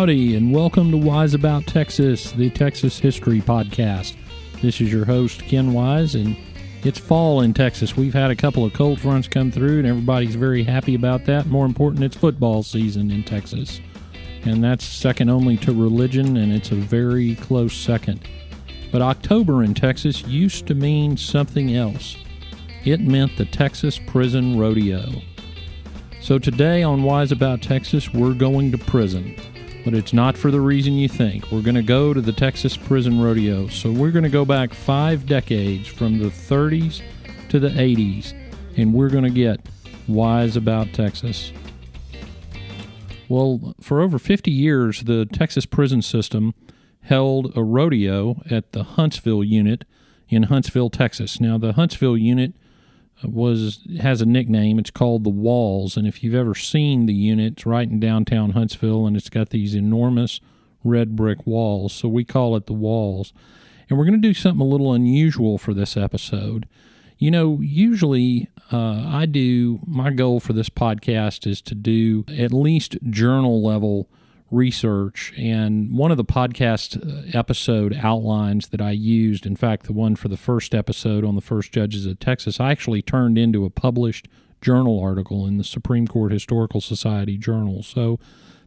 Howdy, and welcome to Wise About Texas, the Texas History Podcast. This is your host, Ken Wise, and it's fall in Texas. We've had a couple of cold fronts come through, and everybody's very happy about that. More important, it's football season in Texas, and that's second only to religion, and it's a very close second. But October in Texas used to mean something else. It meant the Texas Prison Rodeo. So today on Wise About Texas, we're going to prison. But it's not for the reason you think. We're going to go to the Texas Prison Rodeo. So we're going to go back 5 decades from the 30s to the 80s, and we're going to get Wise About Texas. Well, for over 50 years, the Texas prison system held a rodeo at the Huntsville unit in Huntsville, Texas. Now, the Huntsville unit has a nickname. It's called the Walls, and if you've ever seen the unit, it's right in downtown Huntsville, and it's got these enormous red brick walls, so we call it the Walls. And we're going to do something a little unusual for this episode. You know, usually my goal for this podcast is to do at least journal-level research, and one of the podcast episode outlines that I used, in fact, the one for the first episode on the first judges of Texas, I actually turned into a published journal article in the Supreme Court Historical Society Journal. So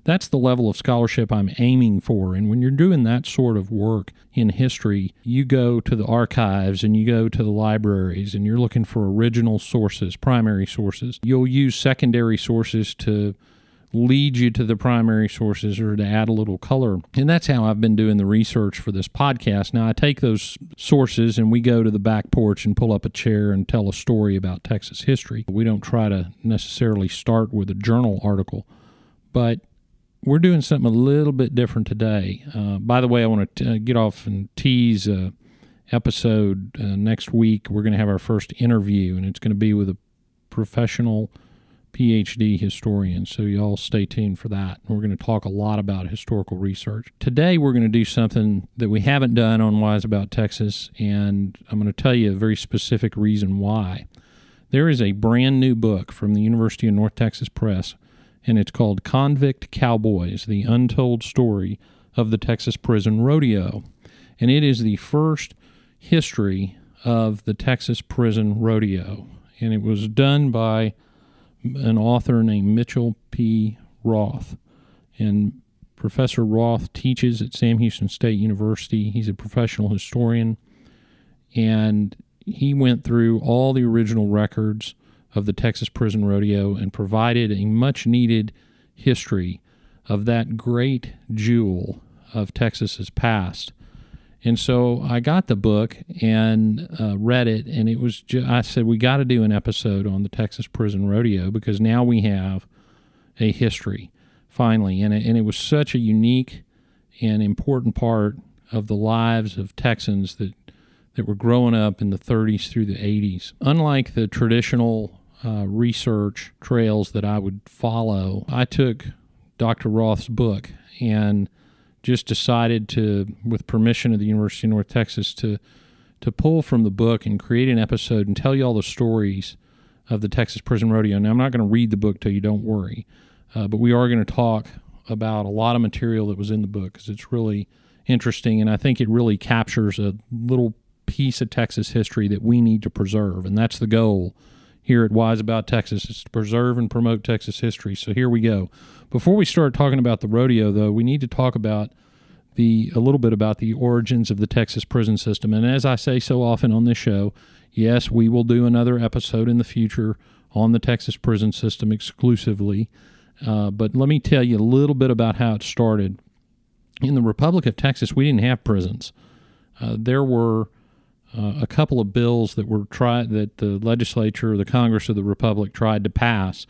that's the level of scholarship I'm aiming for. And when you're doing that sort of work in history, you go to the archives and you go to the libraries and you're looking for original sources, primary sources. You'll use secondary sources to lead you to the primary sources or to add a little color. And that's how I've been doing the research for this podcast. Now, I take those sources and we go to the back porch and pull up a chair and tell a story about Texas history. We don't try to necessarily start with a journal article, but we're doing something a little bit different today. By the way, I want to get off and tease episode next week. We're going to have our first interview, and it's going to be with a professional PhD historian, so y'all stay tuned for that. We're going to talk a lot about historical research. Today we're going to do something that we haven't done on Wise About Texas, and I'm going to tell you a very specific reason why. There is a brand new book from the University of North Texas Press, and it's called Convict Cowboys, The Untold Story of the Texas Prison Rodeo. And it is the first history of the Texas Prison Rodeo. And it was done by an author named Mitchell P. Roth. And Professor Roth teaches at Sam Houston State University. He's a professional historian, and he went through all the original records of the Texas Prison Rodeo and provided a much-needed history of that great jewel of Texas's past. And so I got the book and read it, and it was I said, we got to do an episode on the Texas Prison Rodeo because now we have a history, finally. And it was such a unique and important part of the lives of Texans that were growing up in the 30s through the 80s. Unlike the traditional research trails that I would follow, I took Dr. Roth's book and just decided to, with permission of the University of North Texas, to pull from the book and create an episode and tell you all the stories of the Texas Prison Rodeo. Now, I'm not going to read the book to you, don't worry, but we are going to talk about a lot of material that was in the book because it's really interesting, and I think it really captures a little piece of Texas history that we need to preserve, and that's the goal here at Wise About Texas, is to preserve and promote Texas history. So here we go. Before we start talking about the rodeo, though, we need to talk about a little bit about the origins of the Texas prison system. And as I say so often on this show, yes, we will do another episode in the future on the Texas prison system exclusively. But let me tell you a little bit about how it started. In the Republic of Texas, we didn't have prisons. There were a couple of bills that that the legislature or the Congress of the Republic tried to pass.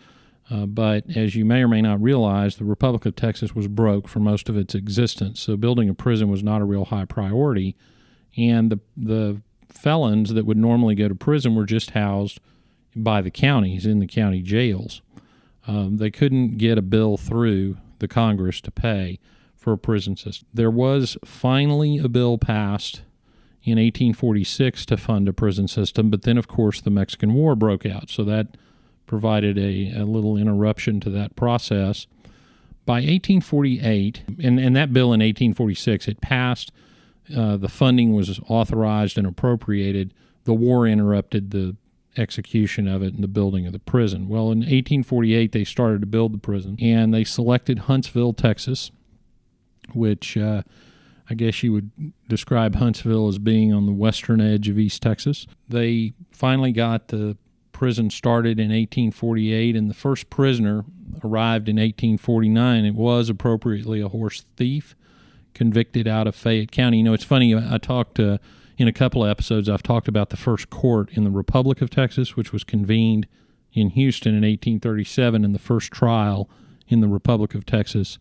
But as you may or may not realize, the Republic of Texas was broke for most of its existence, so building a prison was not a real high priority. And the felons that would normally go to prison were just housed by the counties in the county jails. They couldn't get a bill through the Congress to pay for a prison system. There was finally a bill passed in 1846 to fund a prison system, but then, of course, the Mexican War broke out, so that provided a little interruption to that process. By 1848, and that bill in 1846, it passed. The funding was authorized and appropriated. The war interrupted the execution of it and the building of the prison. Well, in 1848, they started to build the prison, and they selected Huntsville, Texas, which I guess you would describe Huntsville as being on the western edge of East Texas. They finally got the prison started in 1848, and the first prisoner arrived in 1849. It was appropriately a horse thief convicted out of Fayette County. You know, it's funny, I talked in a couple of episodes, I've talked about the first court in the Republic of Texas, which was convened in Houston in 1837, and the first trial in the Republic of Texas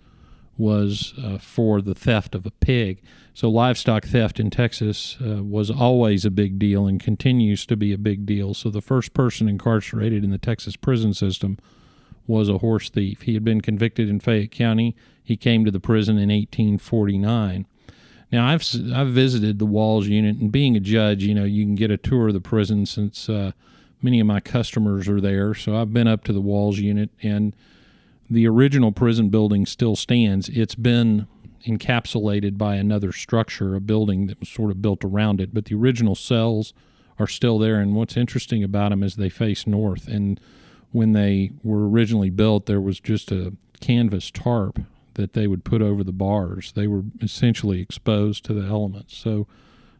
was for the theft of a pig. So livestock theft in Texas was always a big deal and continues to be a big deal. So the first person incarcerated in the Texas prison system was a horse thief. He had been convicted in Fayette County. He came to the prison in 1849. Now, I've visited the Walls unit, and being a judge, you know, you can get a tour of the prison since many of my customers are there. So I've been up to the Walls unit, and the original prison building still stands. It's been encapsulated by another structure, a building that was sort of built around it, but the original cells are still there. And what's interesting about them is they face north, and when they were originally built, there was just a canvas tarp that they would put over the bars. They were essentially exposed to the elements. So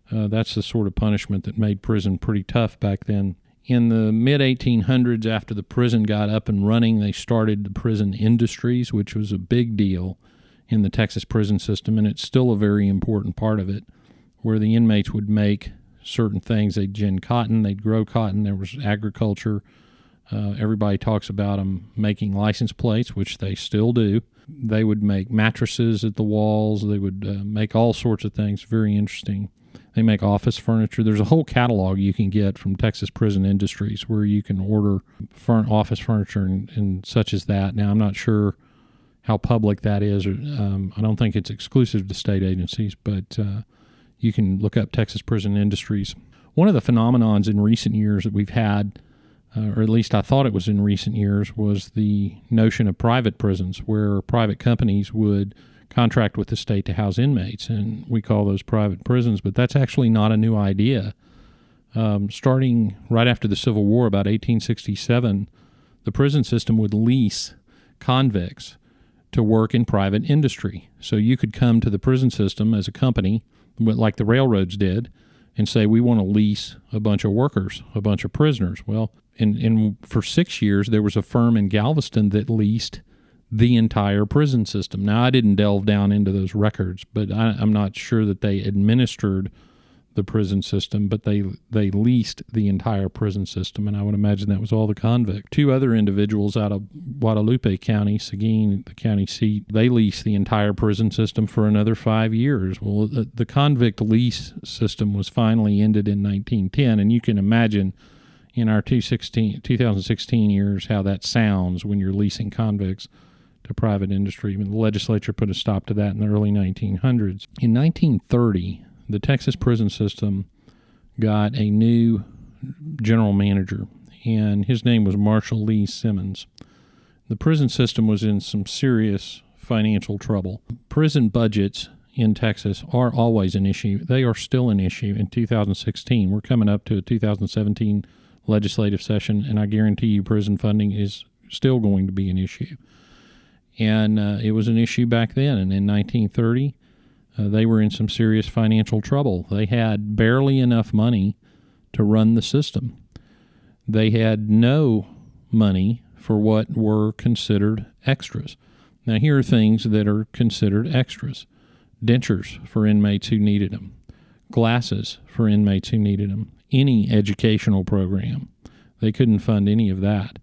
that's the sort of punishment that made prison pretty tough back then. In the mid-1800s, after the prison got up and running, they started the prison industries, which was a big deal in the Texas prison system, and it's still a very important part of it, where the inmates would make certain things. They'd gin cotton, they'd grow cotton, there was agriculture. Everybody talks about them making license plates, which they still do. They would make mattresses at the walls. They would make all sorts of things. Very interesting. They make office furniture. There's a whole catalog you can get from Texas Prison Industries where you can order office furniture and such as that. Now, I'm not sure how public that is. I don't think it's exclusive to state agencies, but you can look up Texas Prison Industries. One of the phenomenons in recent years that we've had, or at least I thought it was in recent years, was the notion of private prisons, where private companies would contract with the state to house inmates, and we call those private prisons, but that's actually not a new idea. Starting right after the Civil War, about 1867, the prison system would lease convicts to work in private industry. So you could come to the prison system as a company, like the railroads did, and say, we want to lease a bunch of workers, a bunch of prisoners. Well, and for 6 years, there was a firm in Galveston that leased the entire prison system. Now, I didn't delve down into those records, but I'm not sure that they administered the prison system, but they leased the entire prison system, and I would imagine that was all the convicts. Two other individuals out of Guadalupe County, Seguin, the county seat, they leased the entire prison system for another 5 years. Well, the convict lease system was finally ended in 1910, and you can imagine in our 2016 years how that sounds when you're leasing convicts to private industry. The legislature put a stop to that in the early 1900s. In 1930, the Texas prison system got a new general manager, and his name was Marshall Lee Simmons. The prison system was in some serious financial trouble. Prison budgets in Texas are always an issue. They are still an issue in 2016. We're coming up to a 2017 legislative session, and I guarantee you prison funding is still going to be an issue. And it was an issue back then, and in 1930, they were in some serious financial trouble. They had barely enough money to run the system. They had no money for what were considered extras. Now, here are things that are considered extras. Dentures for inmates who needed them. Glasses for inmates who needed them. Any educational program. They couldn't fund any of that.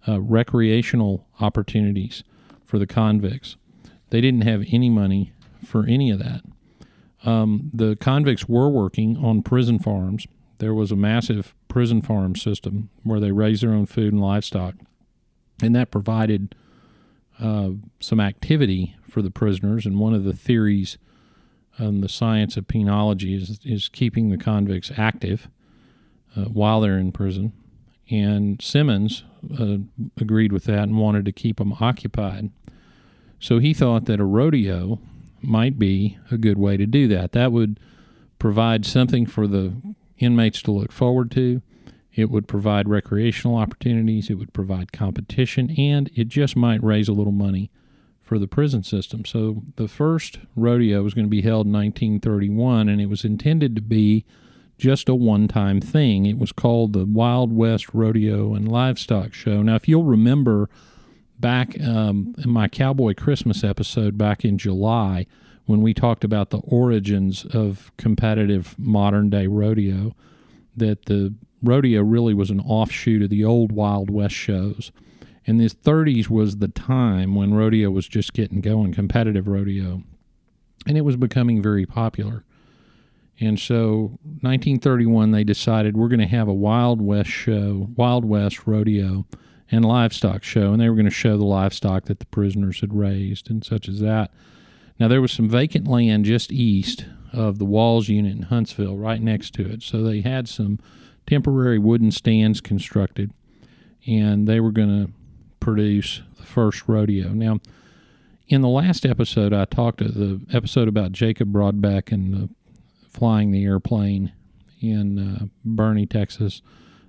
Recreational opportunities for the convicts. They didn't have any money for any of that. The convicts were working on prison farms. There was a massive prison farm system where they raised their own food and livestock, and that provided some activity for the prisoners. And one of the theories in the science of penology is keeping the convicts active while they're in prison. And Simmons agreed with that and wanted to keep them occupied. So he thought that a rodeo might be a good way to do that. That would provide something for the inmates to look forward to. It would provide recreational opportunities. It would provide competition, and it just might raise a little money for the prison system. So the first rodeo was going to be held in 1931, and it was intended to be just a one-time thing. It was called the Wild West Rodeo and Livestock Show. Now, if you'll remember back in my Cowboy Christmas episode back in July, when we talked about the origins of competitive modern-day rodeo, that the rodeo really was an offshoot of the old Wild West shows. And the 30s was the time when rodeo was just getting going, competitive rodeo. And it was becoming very popular. And so 1931, they decided we're going to have a Wild West show, Wild West rodeo and livestock show. And they were going to show the livestock that the prisoners had raised and such as that. Now, there was some vacant land just east of the Walls unit in Huntsville, right next to it. So they had some temporary wooden stands constructed, and they were going to produce the first rodeo. Now, in the last episode, I talked to the episode about Jacob Broadbeck and flying the airplane in Boerne, Texas.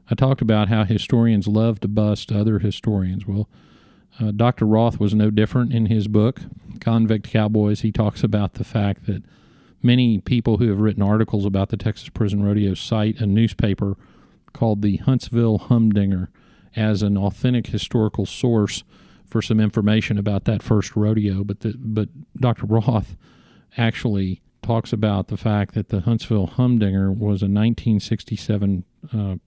I talked about how historians love to bust other historians. Well, Dr. Roth was no different in his book, Convict Cowboys. He talks about the fact that many people who have written articles about the Texas Prison Rodeo cite a newspaper called the Huntsville Humdinger as an authentic historical source for some information about that first rodeo. But Dr. Roth actually talks about the fact that the Huntsville Humdinger was a 1967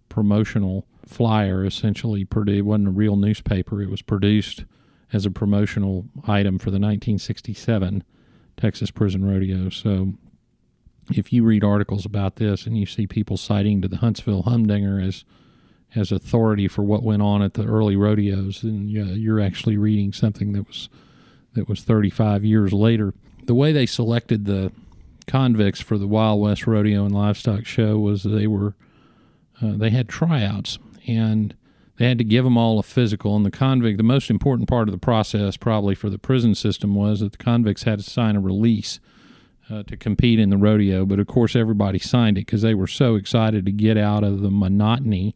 promotional flyer, essentially. It wasn't a real newspaper. It was produced as a promotional item for the 1967 Texas Prison Rodeo. So if you read articles about this and you see people citing to the Huntsville Humdinger as authority for what went on at the early rodeos, then you're actually reading something that was 35 years later. The way they selected the convicts for the Wild West Rodeo and Livestock Show was they had tryouts, and they had to give them all a physical. And the most important part of the process probably for the prison system was that the convicts had to sign a release to compete in the rodeo. But of course everybody signed it because they were so excited to get out of the monotony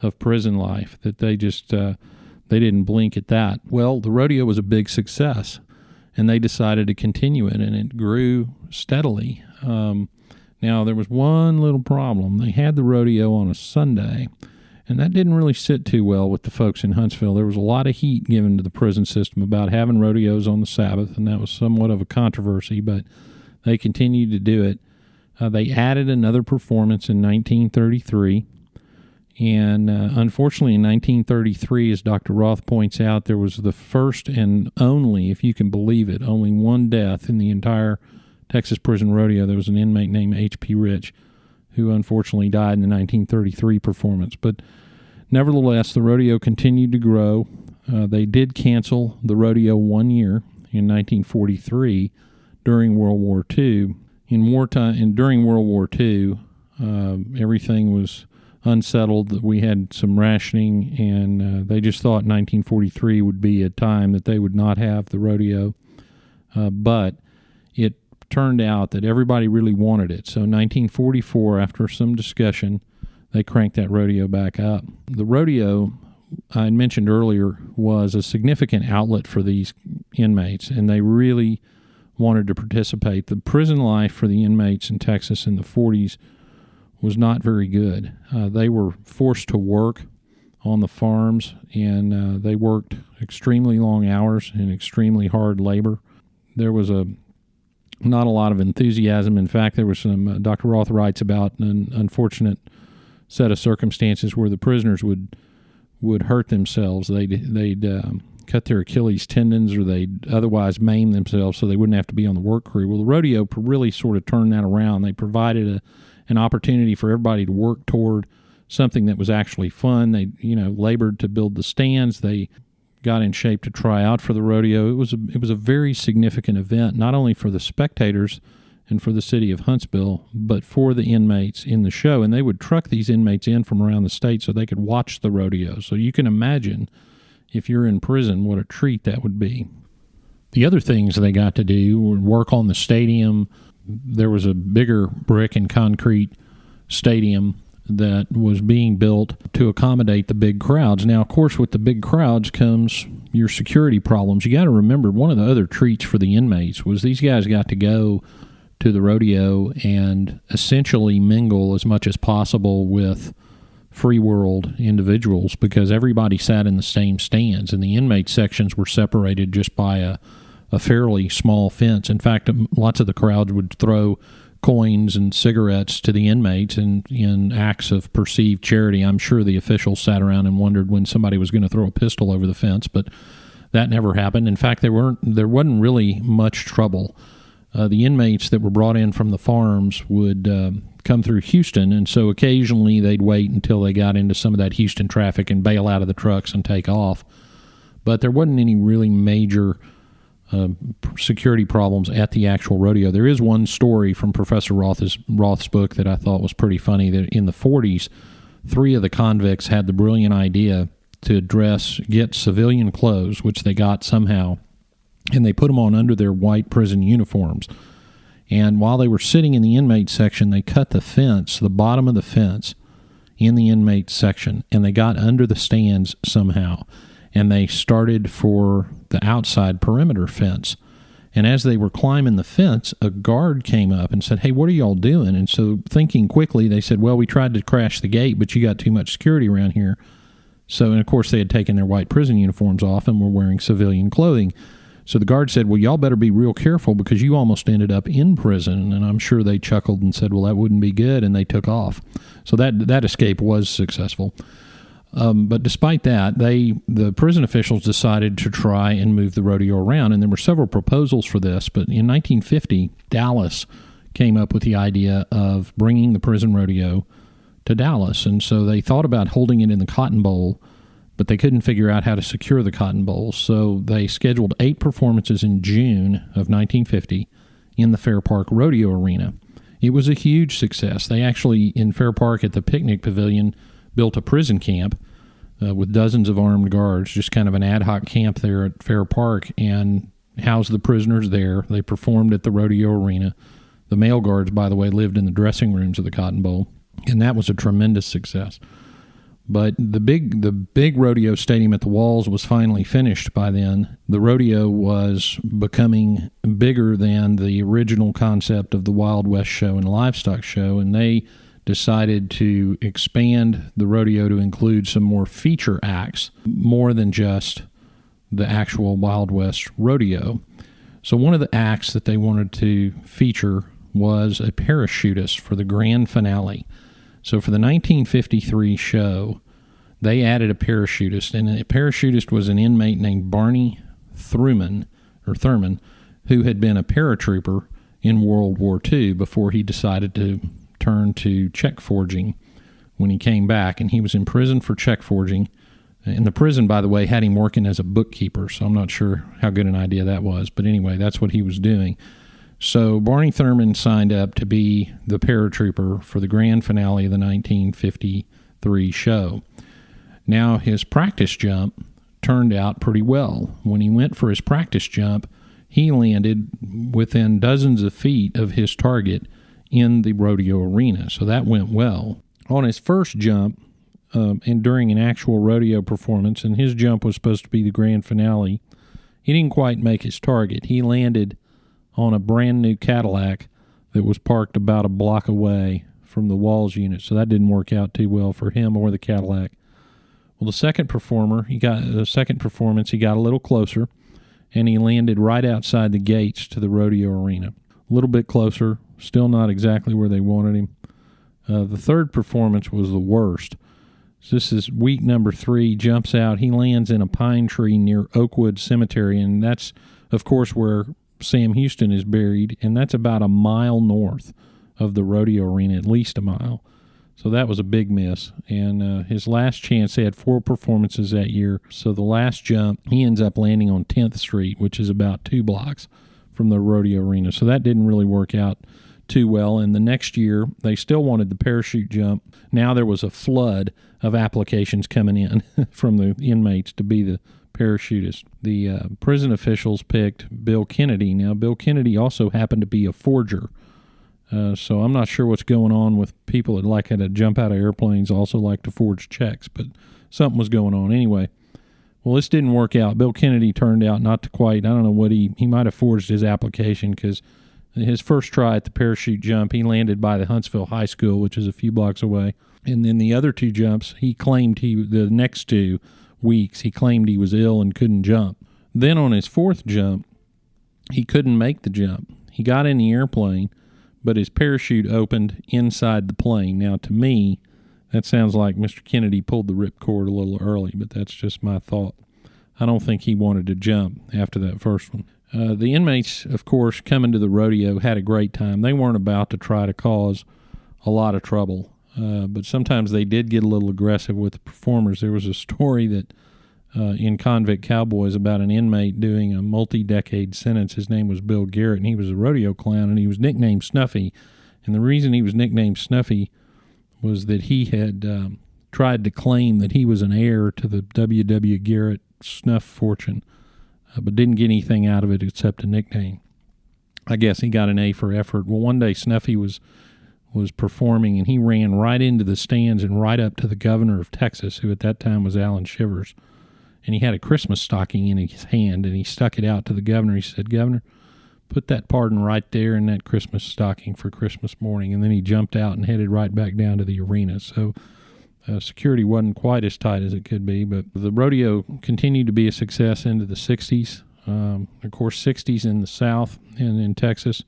of prison life that they just they didn't blink at that. Well, the rodeo was a big success, and they decided to continue it, and it grew steadily. Now, there was one little problem. They had the rodeo on a Sunday, and that didn't really sit too well with the folks in Huntsville. There was a lot of heat given to the prison system about having rodeos on the Sabbath, and that was somewhat of a controversy, but they continued to do it. They added another performance in 1933, and unfortunately in 1933, as Dr. Roth points out, there was the first and only, if you can believe it, only one death in the entire Texas Prison Rodeo. There was an inmate named H.P. Rich who unfortunately died in the 1933 performance. But nevertheless, the rodeo continued to grow. They did cancel the rodeo 1 year in 1943 during World War II. In wartime and during World War II, everything was unsettled. We had some rationing, and they just thought 1943 would be a time that they would not have the rodeo. But it turned out that everybody really wanted it. So 1944, after some discussion, they cranked that rodeo back up. The rodeo, I mentioned earlier, was a significant outlet for these inmates, and they really wanted to participate. The prison life for the inmates in Texas in the 40s was not very good. They were forced to work on the farms, and they worked extremely long hours and extremely hard labor. There was not a lot of enthusiasm. In fact, there was some, Dr. Roth writes about an unfortunate set of circumstances where the prisoners would hurt themselves. They'd cut their Achilles tendons, or they'd otherwise maim themselves so they wouldn't have to be on the work crew. Well, the rodeo really sort of turned that around. They provided an opportunity for everybody to work toward something that was actually fun. They, labored to build the stands. They got in shape to try out for the rodeo. It was a very significant event, not only for the spectators and for the city of Huntsville, but for the inmates in the show. And they would truck these inmates in from around the state so they could watch the rodeo. So you can imagine, if you're in prison, what a treat that would be. The other things they got to do were work on the stadium. There was a bigger brick and concrete stadium that was being built to accommodate the big crowds. Now, of course, with the big crowds comes your security problems. You got to remember, one of the other treats for the inmates was these guys got to go to the rodeo and essentially mingle as much as possible with free world individuals, because everybody sat in the same stands, and the inmate sections were separated just by a fairly small fence. In fact, lots of the crowds would throw coins and cigarettes to the inmates in acts of perceived charity. I'm sure the officials sat around and wondered when somebody was going to throw a pistol over the fence, but that never happened. In fact, there wasn't really much trouble. The inmates that were brought in from the farms would come through Houston, and so occasionally they'd wait until they got into some of that Houston traffic and bail out of the trucks and take off. But there wasn't any really major security problems at the actual rodeo. There is one story from Professor Roth's book that I thought was pretty funny, that in the 40s, 3 of the convicts had the brilliant idea to get civilian clothes, which they got somehow, and they put them on under their white prison uniforms. And while they were sitting in the inmate section, they cut the fence, the bottom of the fence, in the inmate section, and they got under the stands somehow. And they started for the outside perimeter fence. And as they were climbing the fence, a guard came up and said, "Hey, what are y'all doing?" And so, thinking quickly, they said, "Well, we tried to crash the gate, but you got too much security around here." So, and of course, they had taken their white prison uniforms off and were wearing civilian clothing. So the guard said, "Well, y'all better be real careful because you almost ended up in prison." And I'm sure they chuckled and said, "Well, that wouldn't be good," and they took off. So that escape was successful. But despite that, the prison officials decided to try and move the rodeo around, and there were several proposals for this. But in 1950, Dallas came up with the idea of bringing the prison rodeo to Dallas, and so they thought about holding it in the Cotton Bowl, but they couldn't figure out how to secure the Cotton Bowl. So they scheduled 8 performances in June of 1950 in the Fair Park Rodeo Arena. It was a huge success. They actually, in Fair Park at the picnic pavilion, built a prison camp with dozens of armed guards, just kind of an ad hoc camp there at Fair Park, and housed the prisoners there. They performed at the rodeo arena. The male guards, by the way, lived in the dressing rooms of the Cotton Bowl, and that was a tremendous success. But the big rodeo stadium at the Walls was finally finished by then. The rodeo was becoming bigger than the original concept of the Wild West show and livestock show, and they decided to expand the rodeo to include some more feature acts, more than just the actual Wild West rodeo. So one of the acts that they wanted to feature was a parachutist for the grand finale. So for the 1953 show, they added a parachutist, and a parachutist was an inmate named Barney Thurman, who had been a paratrooper in World War II before he decided to turn to check forging when he came back, and he was in prison for check forging. And the prison, by the way, had him working as a bookkeeper, so I'm not sure how good an idea that was. But anyway, that's what he was doing. So Barney Thurman signed up to be the paratrooper for the grand finale of the 1953 show. Now, his practice jump turned out pretty well. When he went for his practice jump, he landed within dozens of feet of his target in the rodeo arena, so that went well. On his first jump, and during an actual rodeo performance, and his jump was supposed to be the grand finale, he didn't quite make his target. He landed on a brand new Cadillac that was parked about a block away from the Walls unit, so that didn't work out too well for him or the Cadillac. Well, the second performance, he got a little closer, and he landed right outside the gates to the rodeo arena. A little bit closer, still not exactly where they wanted him. The third performance was the worst. So this is week number 3, jumps out. He lands in a pine tree near Oakwood Cemetery, and that's, of course, where Sam Houston is buried, and that's about a mile north of the rodeo arena, at least a mile. So that was a big miss. And his last chance, they had 4 performances that year. So the last jump, he ends up landing on 10th Street, which is about 2 blocks from the rodeo arena. So that didn't really work out too well. And the next year, they still wanted the parachute jump. Now there was a flood of applications coming in from the inmates to be the parachutist. The prison officials picked Bill Kennedy. Now, Bill Kennedy also happened to be a forger. So I'm not sure what's going on with people that like to jump out of airplanes, also like to forge checks, but something was going on. Anyway, well, this didn't work out. Bill Kennedy turned out not to quite, I don't know what he might have forged his application, because his first try at the parachute jump, he landed by the Huntsville High School, which is a few blocks away. And then the other two jumps, the next 2 weeks, he claimed he was ill and couldn't jump. Then on his fourth jump, he couldn't make the jump. He got in the airplane, but his parachute opened inside the plane. Now, to me, that sounds like Mr. Kennedy pulled the ripcord a little early, but that's just my thought. I don't think he wanted to jump after that first one. The inmates, of course, coming to the rodeo had a great time. They weren't about to try to cause a lot of trouble, but sometimes they did get a little aggressive with the performers. There was a story that in Convict Cowboys about an inmate doing a multi-decade sentence. His name was Bill Garrett, and he was a rodeo clown, and he was nicknamed Snuffy. And the reason he was nicknamed Snuffy was that he had tried to claim that he was an heir to the W. Garrett snuff fortune, but didn't get anything out of it except a nickname. I guess he got an A for effort. Well, one day Snuffy was performing, and he ran right into the stands and right up to the governor of Texas, who at that time was Alan Shivers. And he had a Christmas stocking in his hand, and he stuck it out to the governor. He said, "Governor, put that pardon right there in that Christmas stocking for Christmas morning." And then he jumped out and headed right back down to the arena. So security wasn't quite as tight as it could be, but the rodeo continued to be a success into the 60s. Of course, 60s in the South and in Texas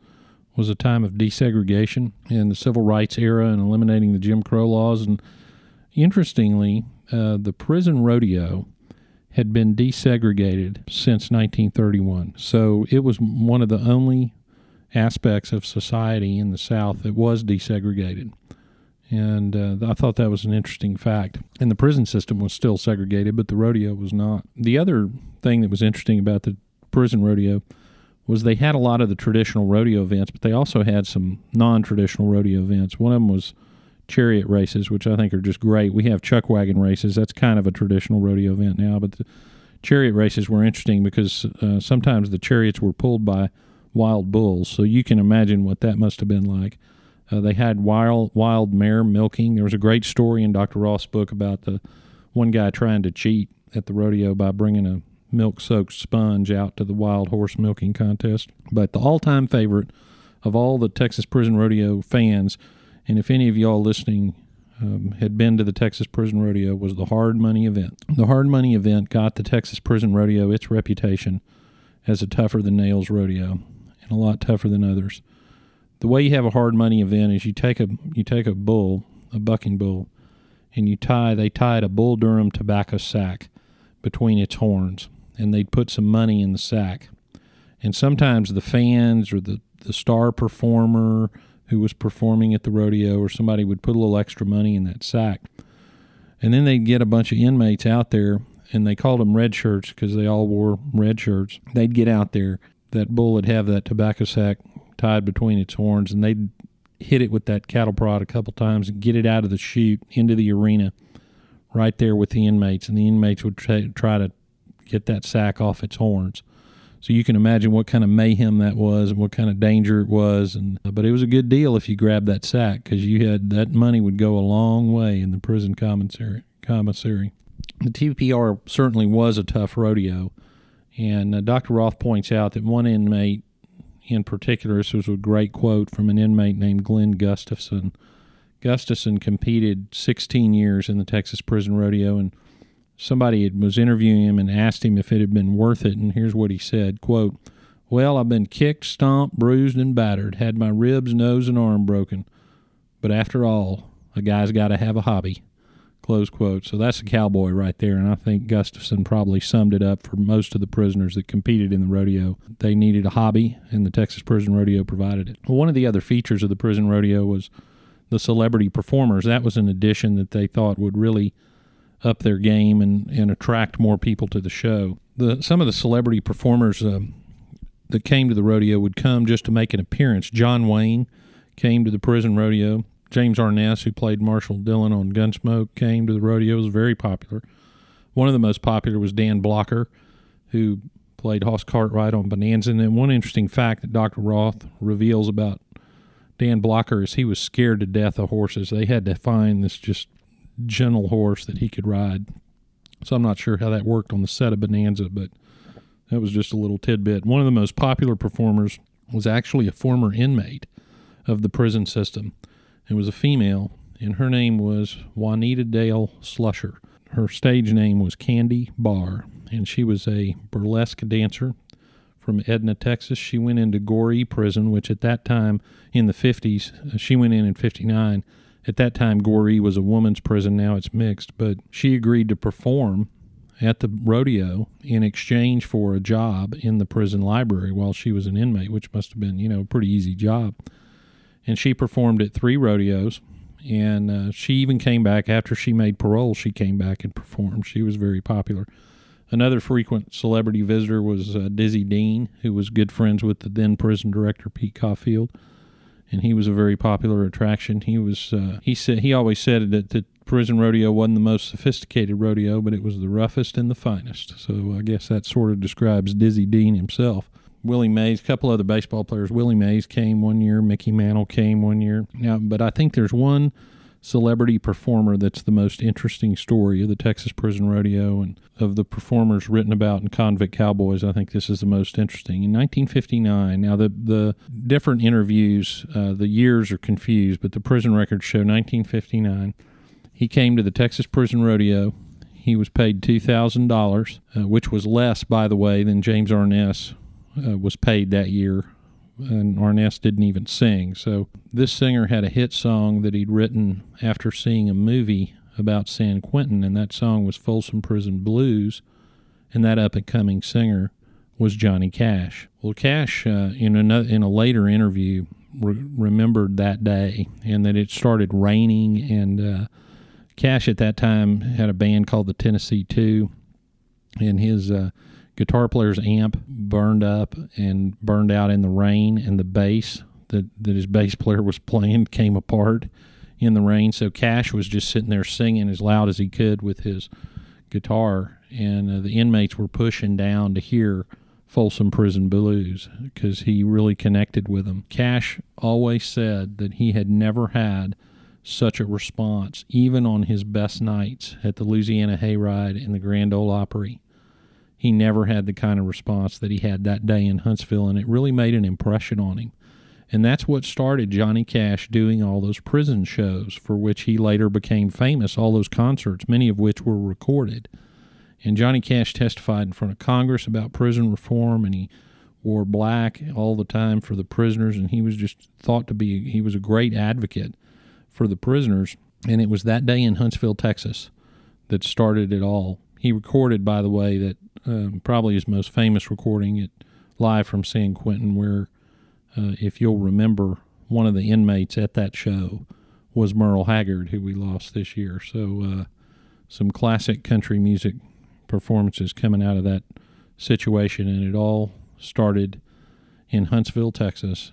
was a time of desegregation in the civil rights era and eliminating the Jim Crow laws. And interestingly, the prison rodeo had been desegregated since 1931. So it was one of the only aspects of society in the South that was desegregated. And I thought that was an interesting fact. And the prison system was still segregated, but the rodeo was not. The other thing that was interesting about the prison rodeo was they had a lot of the traditional rodeo events, but they also had some non-traditional rodeo events. One of them was chariot races, which I think are just great. We have chuck wagon races. That's kind of a traditional rodeo event now, but the chariot races were interesting because sometimes the chariots were pulled by wild bulls, so you can imagine what that must have been like. They had wild mare milking. There was a great story in Dr. Roth's book about the one guy trying to cheat at the rodeo by bringing a milk-soaked sponge out to the wild horse milking contest. But the all-time favorite of all the Texas Prison Rodeo fans, and if any of y'all listening had been to the Texas Prison Rodeo, was the Hard Money event. The Hard Money event got the Texas Prison Rodeo its reputation as a tougher-than-nails rodeo, and a lot tougher than others. The way you have a hard money event is you take a bull, a bucking bull, and they tied a Bull Durham tobacco sack between its horns, and they'd put some money in the sack. And sometimes the fans or the star performer who was performing at the rodeo or somebody would put a little extra money in that sack. And then they'd get a bunch of inmates out there, and they called them red shirts because they all wore red shirts. They'd get out there. That bull would have that tobacco sack tied between its horns, and they'd hit it with that cattle prod a couple times and get it out of the chute into the arena right there with the inmates, and the inmates would try to get that sack off its horns. So you can imagine what kind of mayhem that was and what kind of danger it was. But it was a good deal if you grabbed that sack, because that money would go a long way in the prison commissary. The TPR certainly was a tough rodeo, and Dr. Roth points out that one inmate in particular, this was a great quote from an inmate named Glenn Gustafson. Gustafson competed 16 years in the Texas Prison Rodeo, and somebody was interviewing him and asked him if it had been worth it, and here's what he said, quote, "Well, I've been kicked, stomped, bruised, and battered, had my ribs, nose, and arm broken. But after all, a guy's got to have a hobby," close quote. So that's a cowboy right there, and I think Gustafson probably summed it up for most of the prisoners that competed in the rodeo. They needed a hobby, and the Texas Prison Rodeo provided it. Well, one of the other features of the prison rodeo was the celebrity performers. That was an addition that they thought would really up their game and attract more people to the show. Some of the celebrity performers that came to the rodeo would come just to make an appearance. John Wayne came to the prison rodeo. James Arness, who played Marshall Dillon on Gunsmoke, came to the rodeo. It was very popular. One of the most popular was Dan Blocker, who played Hoss Cartwright on Bonanza. And then one interesting fact that Dr. Roth reveals about Dan Blocker is he was scared to death of horses. They had to find this just gentle horse that he could ride. So I'm not sure how that worked on the set of Bonanza, but that was just a little tidbit. One of the most popular performers was actually a former inmate of the prison system. It was a female, and her name was Juanita Dale Slusher. Her stage name was Candy Barr, and she was a burlesque dancer from Edna, Texas. She went into Goree Prison, which at that time in the 50s, she went in 59. At that time, Goree was a woman's prison. Now it's mixed, but she agreed to perform at the rodeo in exchange for a job in the prison library while she was an inmate, which must have been, a pretty easy job. And she performed at 3 rodeos, and she even came back after she made parole. She came back and performed. She was very popular. Another frequent celebrity visitor was Dizzy Dean, who was good friends with the then prison director Pete Caulfield, and he was a very popular attraction. He always said that the prison rodeo wasn't the most sophisticated rodeo, but it was the roughest and the finest. So I guess that sort of describes Dizzy Dean himself. Willie Mays, a couple other baseball players. Willie Mays came one year. Mickey Mantle came one year. Now, but I think there's one celebrity performer that's the most interesting story of the Texas Prison Rodeo and of the performers written about in Convict Cowboys. I think this is the most interesting. In 1959, now the different interviews, the years are confused, but the prison records show 1959. He came to the Texas Prison Rodeo. He was paid $2,000, which was less, by the way, than James Arness was paid that year. And Arness didn't even sing. So this singer had a hit song that he'd written after seeing a movie about San Quentin, and that song was Folsom Prison Blues, and that up-and-coming singer was Johnny Cash. Well, Cash, in a later interview, remembered that day and that it started raining, and Cash at that time had a band called the Tennessee Two, and his guitar player's amp burned up and burned out in the rain, and the bass that his bass player was playing came apart in the rain. So Cash was just sitting there singing as loud as he could with his guitar, and the inmates were pushing down to hear Folsom Prison Blues because he really connected with them. Cash always said that he had never had such a response, even on his best nights at the Louisiana Hayride and the Grand Ole Opry. He never had the kind of response that he had that day in Huntsville, and it really made an impression on him. And that's what started Johnny Cash doing all those prison shows for which he later became famous, all those concerts, many of which were recorded. And Johnny Cash testified in front of Congress about prison reform, and he wore black all the time for the prisoners, and he was just thought to be, he was a great advocate for the prisoners. And it was that day in Huntsville, Texas, that started it all. He recorded, by the way, that probably his most famous recording, it Live from San Quentin, where, if you'll remember, one of the inmates at that show was Merle Haggard, who we lost this year. So some classic country music performances coming out of that situation, and it all started in Huntsville, Texas,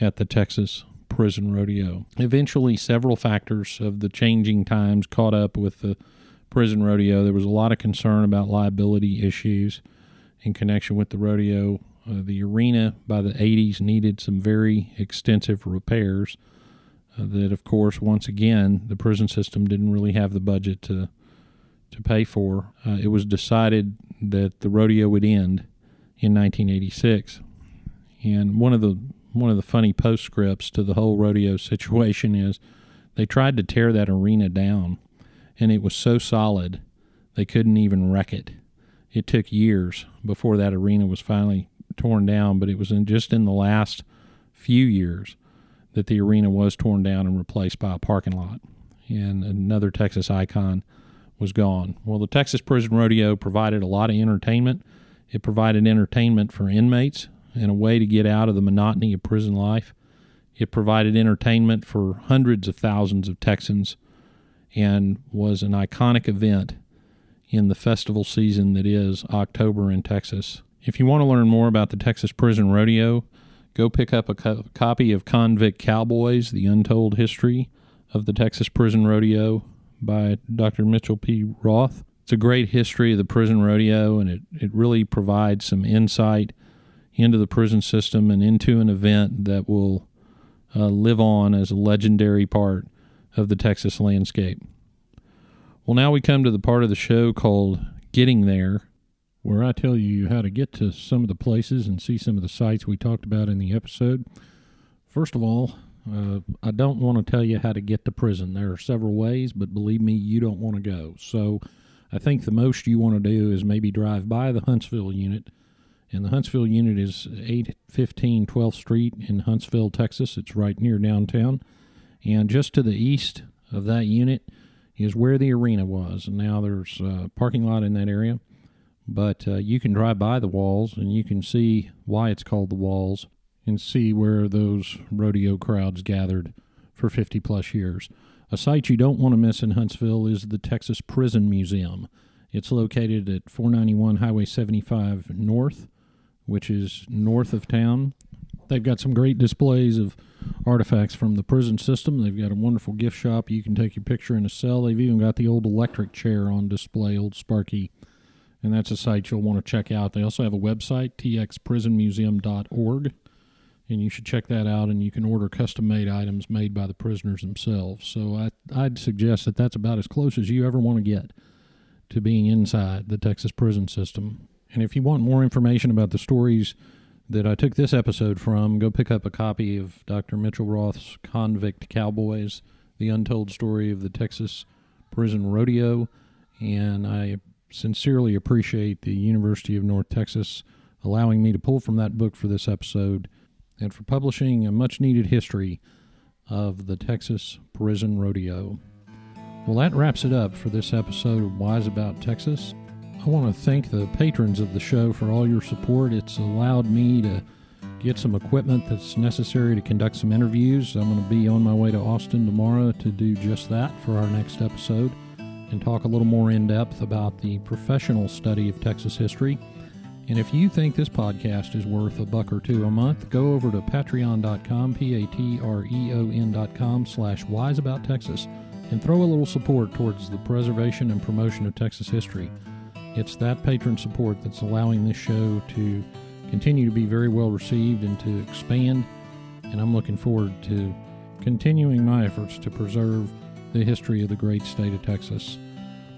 at the Texas Prison Rodeo. Eventually, several factors of the changing times caught up with the prison rodeo. There was a lot of concern about liability issues in connection with the rodeo. The arena by the 80s needed some very extensive repairs that, of course, once again, the prison system didn't really have the budget to pay for. It was decided that the rodeo would end in 1986. And one of the funny postscripts to the whole rodeo situation is they tried to tear that arena down, and it was so solid they couldn't even wreck it. It took years before that arena was finally torn down, but it was just in the last few years that the arena was torn down and replaced by a parking lot, and another Texas icon was gone. Well, the Texas Prison Rodeo provided a lot of entertainment. It provided entertainment for inmates and a way to get out of the monotony of prison life. It provided entertainment for hundreds of thousands of Texans and was an iconic event in the festival season that is October in Texas. If you want to learn more about the Texas Prison Rodeo, go pick up a copy of Convict Cowboys, The Untold History of the Texas Prison Rodeo by Dr. Mitchell P. Roth. It's a great history of the prison rodeo, and it really provides some insight into the prison system and into an event that will live on as a legendary part of the Texas landscape. Well, now we come to the part of the show called Getting There, where I tell you how to get to some of the places and see some of the sites we talked about in the episode. First of all, I don't want to tell you how to get to prison. There are several ways, but believe me, you don't want to go. So I think the most you want to do is maybe drive by the Huntsville unit. And the Huntsville unit is 815 12th Street in Huntsville, Texas. It's right near downtown. And just to the east of that unit is where the arena was. And now there's a parking lot in that area. But you can drive by the walls, and you can see why it's called the walls and see where those rodeo crowds gathered for 50-plus years. A site you don't want to miss in Huntsville is the Texas Prison Museum. It's located at 491 Highway 75 North, which is north of town. They've got some great displays of artifacts from the prison system. They've got a wonderful gift shop. You can take your picture in a cell. They've even got the old electric chair on display, old Sparky, and that's a site you'll want to check out. They also have a website, txprisonmuseum.org, and you should check that out, and you can order custom-made items made by the prisoners themselves. So I'd suggest that that's about as close as you ever want to get to being inside the Texas prison system. And if you want more information about the stories that I took this episode from, go pick up a copy of Dr. Mitchell Roth's Convict Cowboys, The Untold Story of the Texas Prison Rodeo. And I sincerely appreciate the University of North Texas allowing me to pull from that book for this episode and for publishing a much-needed history of the Texas Prison Rodeo. Well, that wraps it up for this episode of Wise About Texas. I want to thank the patrons of the show for all your support. It's allowed me to get some equipment that's necessary to conduct some interviews. I'm going to be on my way to Austin tomorrow to do just that for our next episode and talk a little more in depth about the professional study of Texas history. And if you think this podcast is worth $1 or $2 a month, go over to patreon.com, patreon.com/wiseabouttexas, and throw a little support towards the preservation and promotion of Texas history. It's that patron support that's allowing this show to continue to be very well received and to expand, and I'm looking forward to continuing my efforts to preserve the history of the great state of Texas.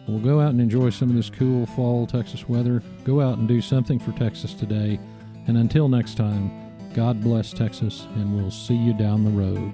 We'll go out and enjoy some of this cool fall Texas weather. Go out and do something for Texas today. And until next time, God bless Texas, and we'll see you down the road.